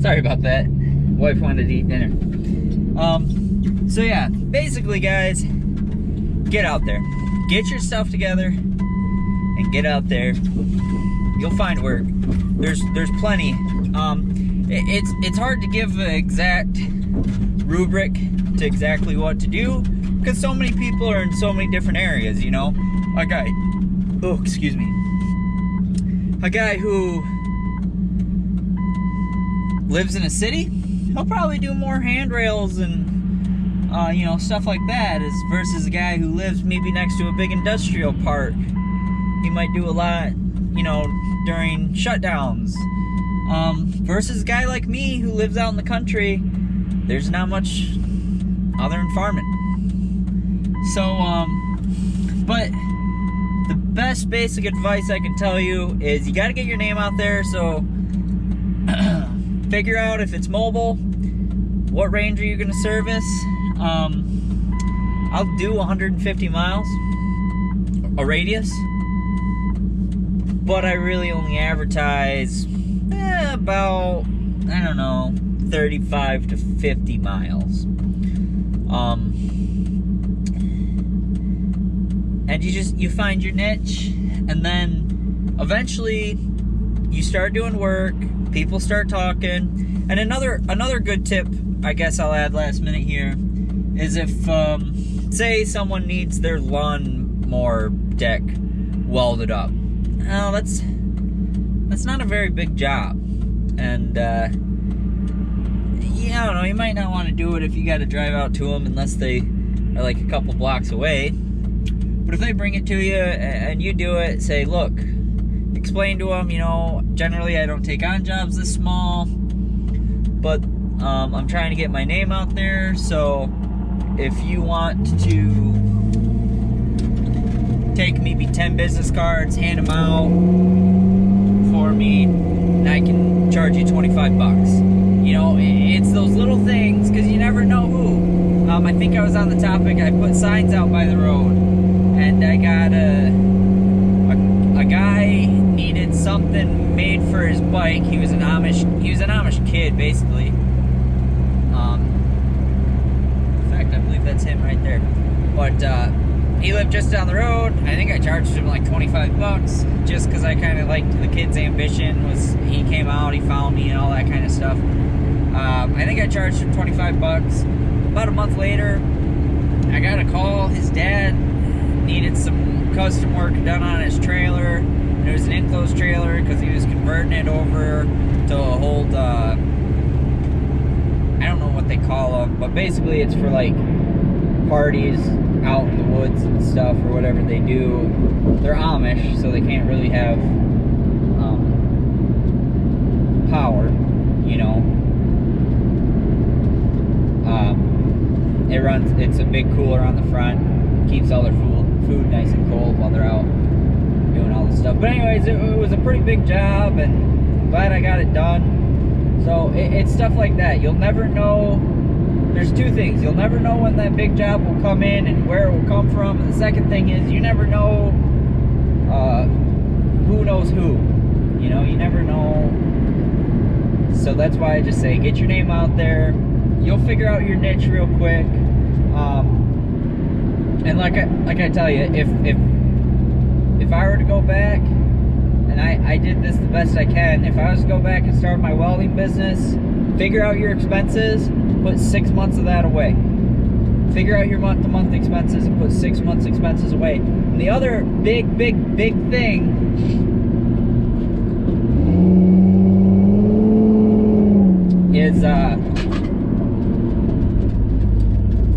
Sorry about that. Wife wanted to eat dinner. So yeah, basically guys, get out there. Get your stuff together and get out there. You'll find work. There's plenty. It's hard to give an exact rubric to exactly what to do because so many people are in so many different areas, you know? A guy who lives in a city, he'll probably do more handrails and you know, stuff like that versus a guy who lives maybe next to a big industrial park. He might do a lot, you know, during shutdowns. Versus a guy like me who lives out in the country, there's not much other than farming. So, but the best basic advice I can tell you is you gotta get your name out there, so figure out if it's mobile, what range are you gonna service. I'll do 150 miles, a radius, but I really only advertise about, I don't know, 35 to 50 miles. And you find your niche, and then eventually you start doing work, people start talking. And another good tip, I guess I'll add last minute here, is if, say someone needs their lawnmower deck welded up. Oh, that's not a very big job. And, yeah, I don't know, you might not want to do it if you got to drive out to them unless they are like a couple blocks away. But if they bring it to you and you do it, say, look, explain to them, you know, generally I don't take on jobs this small, but I'm trying to get my name out there, so if you want to take maybe 10 business cards, hand them out for me, and I can charge you 25 bucks. You know, it's those little things, because you never know who. I think I was on the topic, I put signs out by the road, and I got a guy needed something made for his bike. He was an Amish kid, basically. In fact, I believe that's him right there. But he lived just down the road. I think I charged him like 25 bucks, just because I kind of liked the kid's ambition. Was he came out, he found me, and all that kind of stuff. I think I charged him 25 bucks. About a month later, I got a call. His dad needed some custom work done on his trailer. And it was an enclosed trailer because he was converting it over to hold, I don't know what they call them, but basically it's for like parties out in the woods and stuff or whatever they do. They're Amish, so they can't really have power, you know. It's a big cooler on the front, keeps all their food nice and cold while they're out doing all this stuff. But anyways, it was a pretty big job, and glad I got it done. So it's stuff like that. You'll never know. There's two things. You'll never know when that big job will come in and where it will come from. And the second thing is you never know who knows who. You know, you never know. So that's why I just say get your name out there. You'll figure out your niche real quick. And like I tell you, if I were to go back, and I did this the best I can, if I was to go back and start my welding business, figure out your expenses, put 6 months of that away. Figure out your month-to-month expenses and put 6 months expenses away. And the other big thing is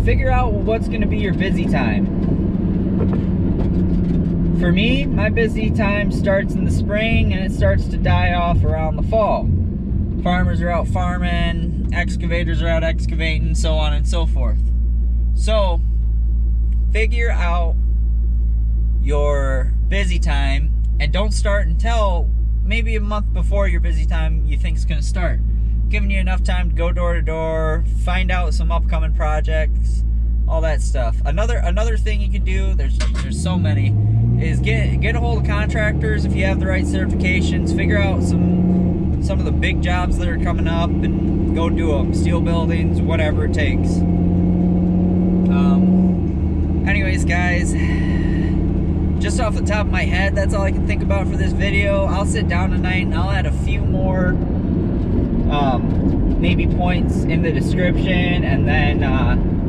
figure out what's going to be your busy time. For me, my busy time starts in the spring and it starts to die off around the fall. Farmers are out farming, excavators are out excavating, so on and so forth. So, figure out your busy time and don't start until maybe a month before your busy time you think is going to start. Giving you enough time to go door to door, find out some upcoming projects, all that stuff. Another thing you can do, there's so many, is get a hold of contractors if you have the right certifications. Figure out some some of the big jobs that are coming up and go do them, steel buildings, whatever it takes. Anyways, guys, just off the top of my head, that's all I can think about for this video. I'll sit down tonight and I'll add a few more maybe points in the description, and then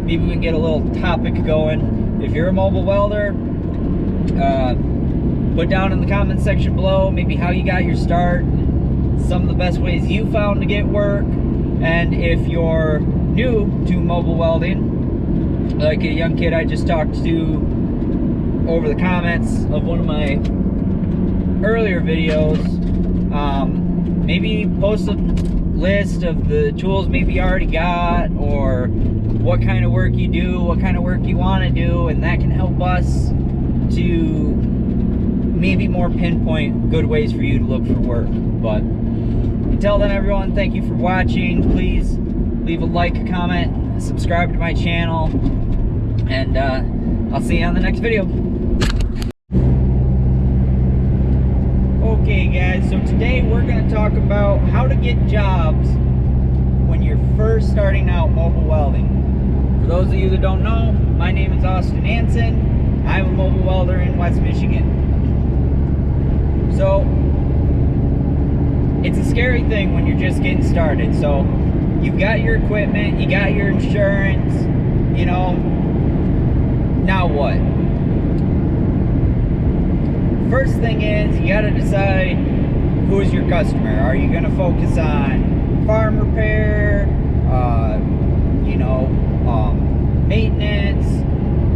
maybe we can get a little topic going. If you're a mobile welder, put down in the comment section below maybe how you got your start, some of the best ways you found to get work. And if you're new to mobile welding, like a young kid I just talked to over the comments of one of my earlier videos, maybe post a list of the tools maybe you already got, or what kind of work you do, what kind of work you want to do, and that can help us to maybe more pinpoint good ways for you to look for work. But until then, everyone, thank you for watching. Please leave a like, a comment, subscribe to my channel, and I'll see you on the next video. Okay, guys, so today we're going to talk about how to get jobs when you're first starting out mobile welding. For those of you that don't know, my name is Austin Hansen. I'm a mobile welder in West Michigan. So it's a scary thing when you're just getting started. So you've got your equipment, you got your insurance, you know, now what? First thing is, you got to decide who is your customer. Are you going to focus on farm repair, you know, maintenance?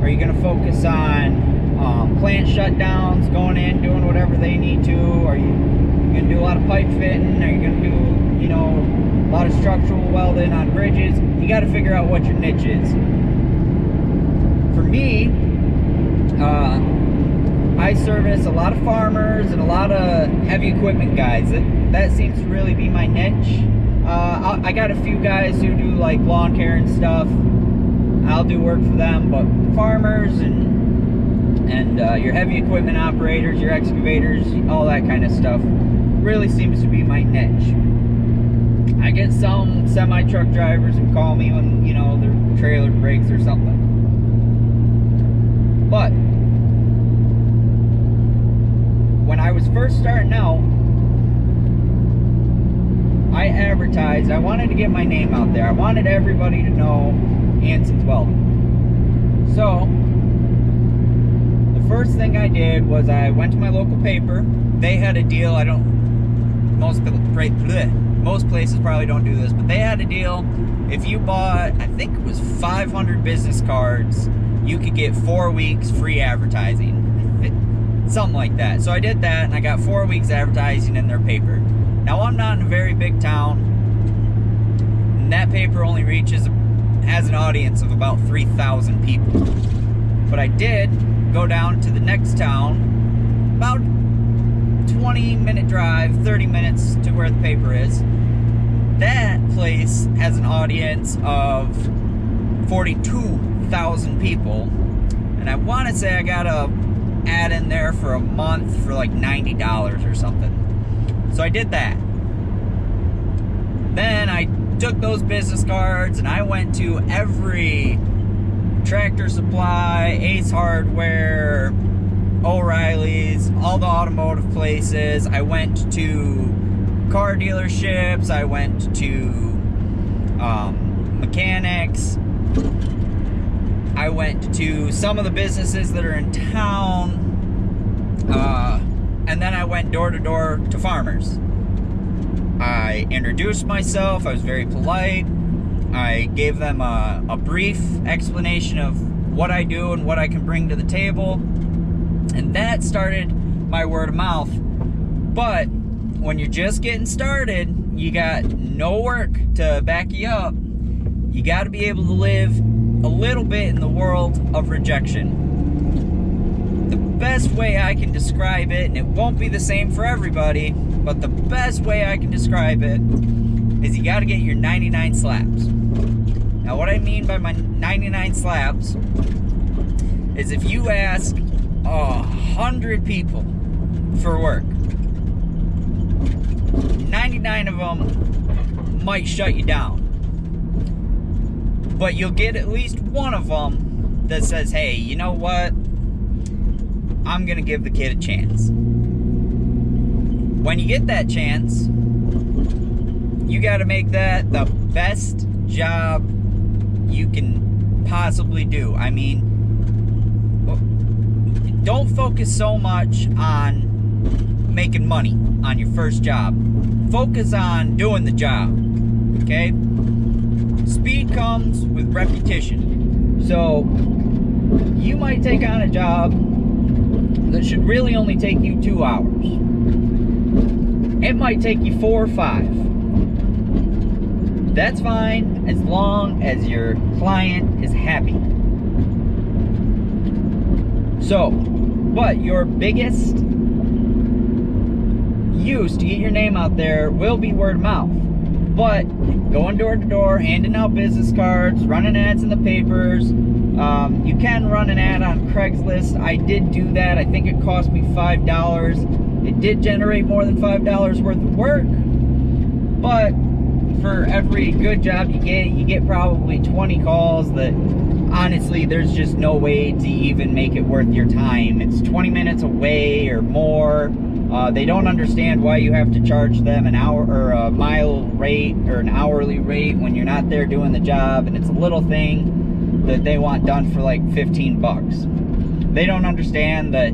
Are you going to focus on plant shutdowns, going in, doing whatever they need to? Are you going to do a lot of pipe fitting? Are you going to do, you know, a lot of structural welding on bridges? You got to figure out what your niche is. For me, I service a lot of farmers and a lot of heavy equipment guys. That seems to really be my niche. I got a few guys who do like lawn care and stuff. I'll do work for them, but farmers and your heavy equipment operators, your excavators, all that kind of stuff really seems to be my niche. I get some semi-truck drivers who call me when, you know, their trailer breaks or something. But when I was first starting out, I advertised. I wanted to get my name out there. I wanted everybody to know Hansen's Welding. So the first thing I did was I went to my local paper. They had a deal. Most places probably don't do this, but they had a deal. If you bought, I think it was 500 business cards, you could get 4 weeks free advertising. Something like that. So I did that, and I got 4 weeks advertising in their paper. Now, I'm not in a very big town, and that paper only has an audience of about 3,000 people. But I did go down to the next town, about 20-minute drive, 30 minutes to where the paper is. That place has an audience of 42,000 people, and I want to say I got a ad in there for a month for like $90 or something. So I did that. Then I took those business cards and I went to every Tractor Supply, Ace Hardware, O'Reilly's, all the automotive places. I went to car dealerships. I went to mechanics. I went to some of the businesses that are in town, and then I went door to door to farmers. I introduced myself. I was very polite. I gave them a brief explanation of what I do and what I can bring to the table, and that started my word of mouth. But when you're just getting started, you got no work to back you up. You got to be able to live a little bit in the world of rejection. The best way I can describe it, and it won't be the same for everybody, but the best way I can describe it is you got to get your 99 slaps. Now, what I mean by my 99 slaps is if you ask 100 people for work, 99 of them might shut you down. But you'll get at least one of them that says, hey, you know what? I'm going to give the kid a chance. When you get that chance, you got to make that the best job you can possibly do. I mean, don't focus so much on making money on your first job. Focus on doing the job, okay? Speed comes with repetition. So, you might take on a job that should really only take you 2 hours. It might take you 4 or 5. That's fine as long as your client is happy. So, but your biggest use to get your name out there will be word of mouth. But going door to door, handing out business cards, running ads in the papers. You can run an ad on Craigslist. I did do that. I think it cost me $5. It did generate more than $5 worth of work. But for every good job you get probably 20 calls that honestly there's just no way to even make it worth your time. It's 20 minutes away or more. They don't understand why you have to charge them an hour or a mile rate or an hourly rate when you're not there doing the job, and it's a little thing that they want done for like 15 bucks. They don't understand that,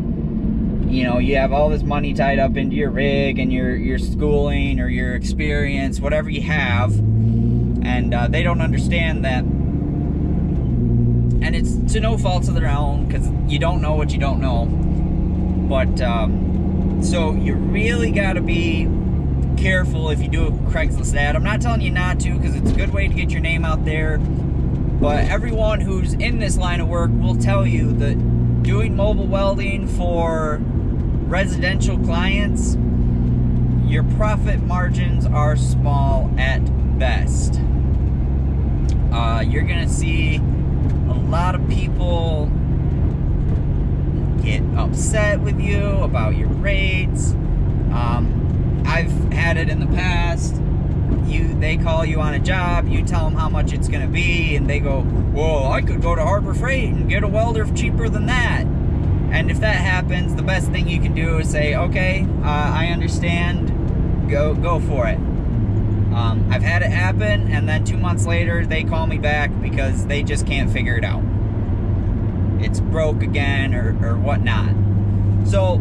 you know, you have all this money tied up into your rig and your schooling or your experience, whatever you have, and they don't understand that. And it's to no fault of their own, because you don't know what you don't know. But so you really got to be careful if you do a Craigslist ad. I'm not telling you not to, because it's a good way to get your name out there. But everyone who's in this line of work will tell you that doing mobile welding for residential clients, your profit margins are small at best. You're gonna see a lot of people get upset with you about your rates. I've had it in the past. They call you on a job, you tell them how much it's going to be, and they go, well, I could go to Harbor Freight and get a welder cheaper than that. And if that happens, the best thing you can do is say, okay, I understand, go for it. I've had it happen, and then 2 months later, they call me back because they just can't figure it out. It's broke again or whatnot. So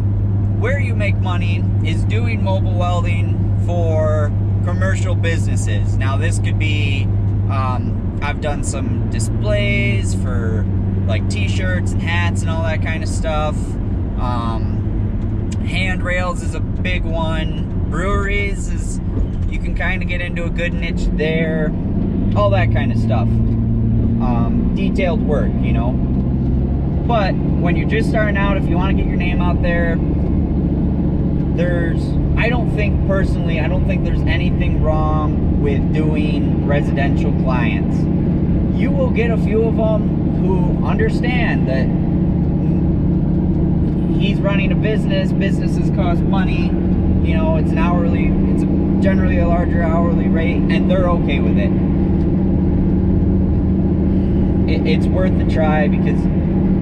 where you make money is doing mobile welding for commercial businesses. Now this could be, I've done some displays for like t-shirts and hats and all that kind of stuff. Handrails is a big one. Breweries is, you can kind of get into a good niche there. All that kind of stuff. Detailed work, you know. But when you're just starting out, if you want to get your name out there, I don't think there's anything wrong with doing residential clients. You will get a few of them who understand that he's running a business, businesses cost money, you know, it's generally a larger hourly rate, and they're okay with it. It's worth the try, because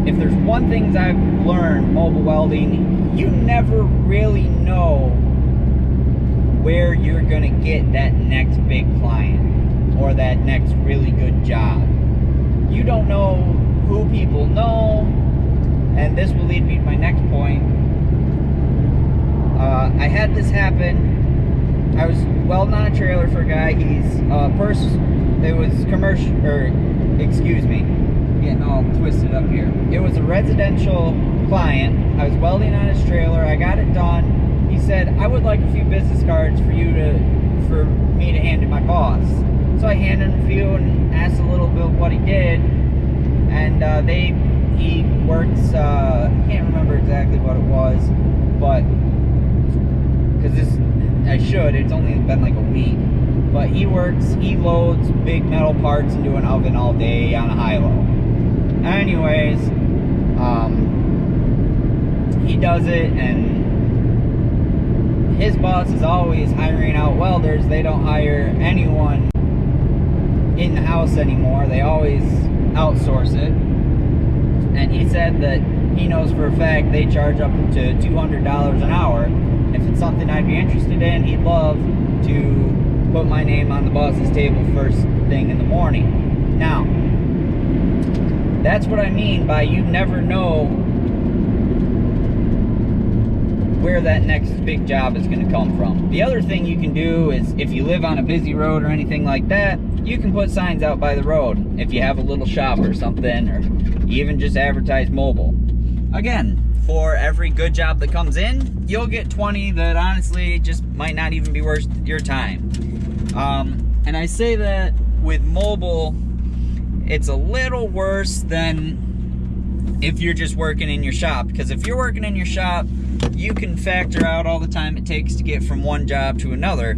if there's one thing I've learned mobile welding, you never really know where you're gonna get that next big client or that next really good job. You don't know who people know, and this will lead me to my next point. I had this happen. I was welding on a trailer for a guy. It was commercial, getting all twisted up here. It was a residential client. I was welding on his trailer. I got it done. He said, I would like a few business cards for me to hand to my boss. So I handed him a few and asked a little bit what he did. And he works, I can't remember exactly what it was, but, because it's only been like a week. But he loads big metal parts into an oven all day on a high-low. Anyways, he does it, and his boss is always hiring out welders. They don't hire anyone in the house anymore. They always outsource it. And he said that he knows for a fact they charge up to $200 an hour. If it's something I'd be interested in, he'd love to put my name on the boss's table first thing in the morning. Now, that's what I mean by you never know where that next big job is going to come from. The other thing you can do is, if you live on a busy road or anything like that, you can put signs out by the road if you have a little shop or something, or even just advertise mobile. Again, for every good job that comes in, you'll get 20 that honestly just might not even be worth your time. And I say that with mobile, it's a little worse than if you're just working in your shop, because if you're working in your shop, you can factor out all the time it takes to get from one job to another.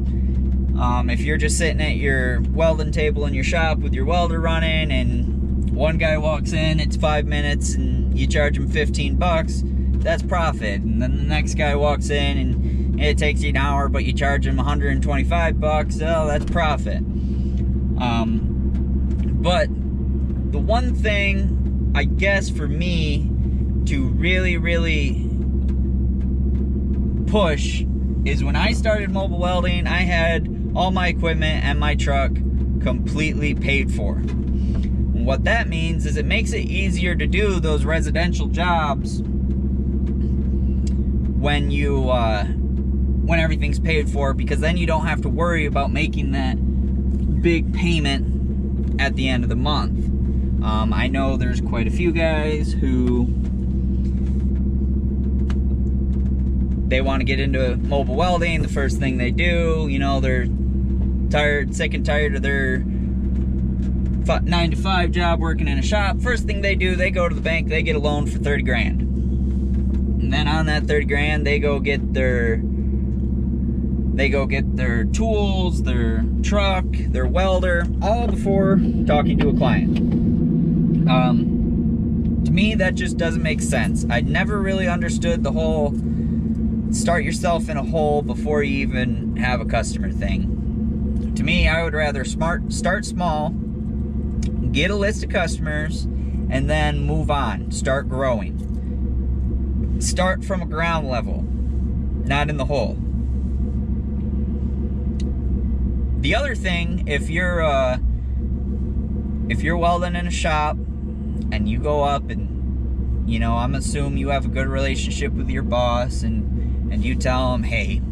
If you're just sitting at your welding table in your shop with your welder running, and one guy walks in, it's 5 minutes, and you charge him 15 bucks, that's profit. And then the next guy walks in, and it takes you an hour, but you charge him 125 bucks, oh, that's profit. But the one thing, I guess, for me to really push is when I started mobile welding, I had all my equipment and my truck completely paid for. And what that means is it makes it easier to do those residential jobs when you when everything's paid for, because then you don't have to worry about making that big payment at the end of the month. I know there's quite a few guys who they want to get into mobile welding. The first thing they do, you know, they're sick and tired of their 9-to-5 job working in a shop. First thing they do, they go to the bank, they get a loan for 30 grand. And then on that 30 grand, they go get their tools, their truck, their welder, all before talking to a client. To me, that just doesn't make sense. I never really understood the whole start yourself in a hole before you even have a customer thing. To me, I would rather start small, get a list of customers, and then move on, start growing. Start from a ground level, not in the hole. The other thing, if you're welding in a shop and you go up and, you know, I'm assuming you have a good relationship with your boss, and you tell them, hey,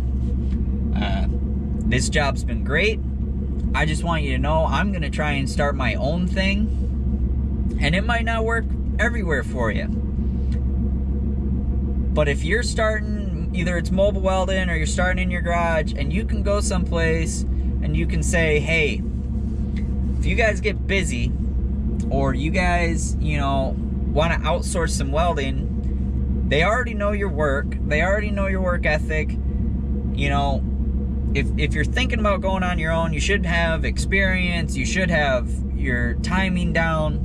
this job's been great. I just want you to know I'm going to try and start my own thing, and it might not work everywhere for you. But if you're starting, either it's mobile welding or you're starting in your garage, and you can go someplace and you can say, hey, if you guys get busy, or you guys, you know, want to outsource some welding, they already know your work. They already know your work ethic. You know, if you're thinking about going on your own, you should have experience. You should have your timing down.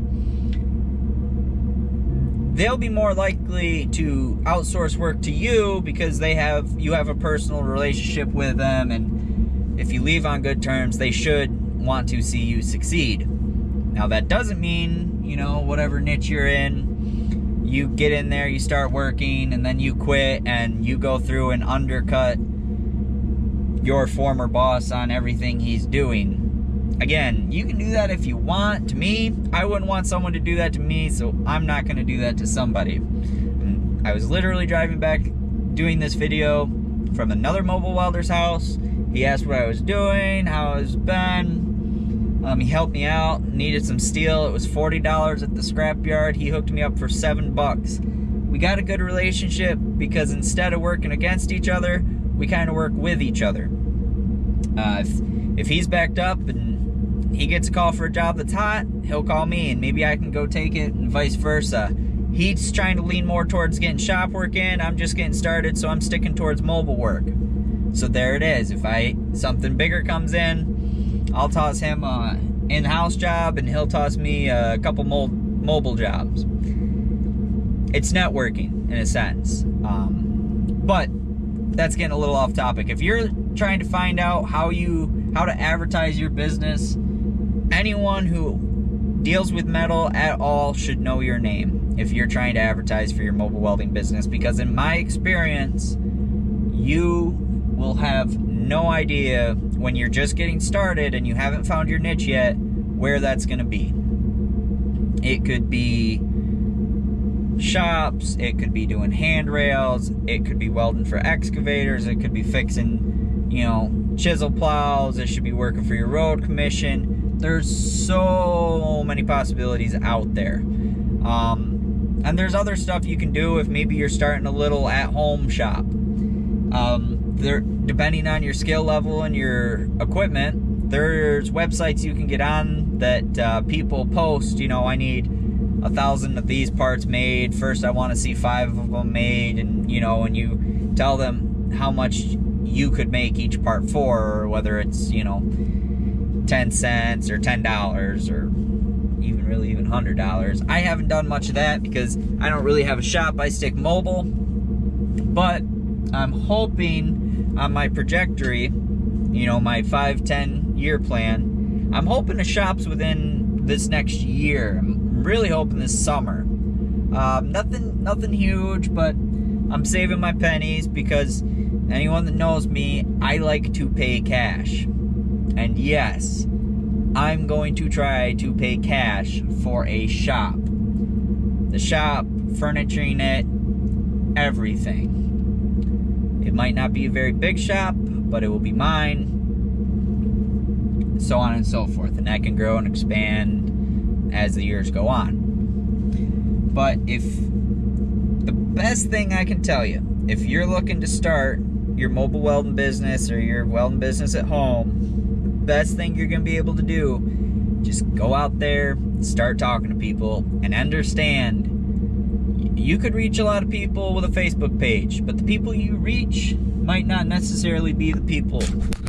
They'll be more likely to outsource work to you because you have a personal relationship with them, and if you leave on good terms, they should want to see you succeed. Now, that doesn't mean, you know, whatever niche you're in, you get in there, you start working, and then you quit, and you go through and undercut your former boss on everything he's doing. Again, you can do that if you want. To me, I wouldn't want someone to do that to me, so I'm not going to do that to somebody. And I was literally driving back doing this video from another mobile welder's house. He asked what I was doing, how it's been. He helped me out, needed some steel. It was $40 at the scrapyard. He hooked me up for $7. We got a good relationship because instead of working against each other, we kind of work with each other. If he's backed up and he gets a call for a job that's hot, he'll call me, and maybe I can go take it, and vice versa. He's trying to lean more towards getting shop work in. I'm just getting started, so I'm sticking towards mobile work. So there it is. If something bigger comes in, I'll toss him an in-house job, and he'll toss me a couple mobile jobs. It's networking in a sense. But that's getting a little off topic. If you're trying to find out how to advertise your business, anyone who deals with metal at all should know your name if you're trying to advertise for your mobile welding business, because in my experience, you will have no idea when you're just getting started and you haven't found your niche yet where that's going to be. It could be shops, it could be doing handrails, it could be welding for excavators, it could be fixing, you know, chisel plows, it should be working for your road commission. There's so many possibilities out there. And there's other stuff you can do if maybe you're starting a little at-home shop. Depending on your skill level and your equipment, there's websites you can get on that people post, you know, I need 1,000 of these parts made. First, I want to see 5 of them made, and you know, and you tell them how much you could make each part for, or whether it's, you know, 10 cents or $10 or even $100. I haven't done much of that because I don't really have a shop. I stick mobile, but I'm hoping on my trajectory, you know, my 5-10 year plan, I'm hoping to shops within this next year. I'm really hoping this summer. Nothing huge, but I'm saving my pennies because anyone that knows me, I like to pay cash. And yes, I'm going to try to pay cash for a shop. The shop, furnituring it, everything. It might not be a very big shop, but it will be mine. So on and so forth. And that can grow and expand as the years go on. But the best thing I can tell you, if you're looking to start your mobile welding business or your welding business at home, the best thing you're going to be able to do, just go out there, start talking to people, and understand you could reach a lot of people with a Facebook page, but the people you reach might not necessarily be the people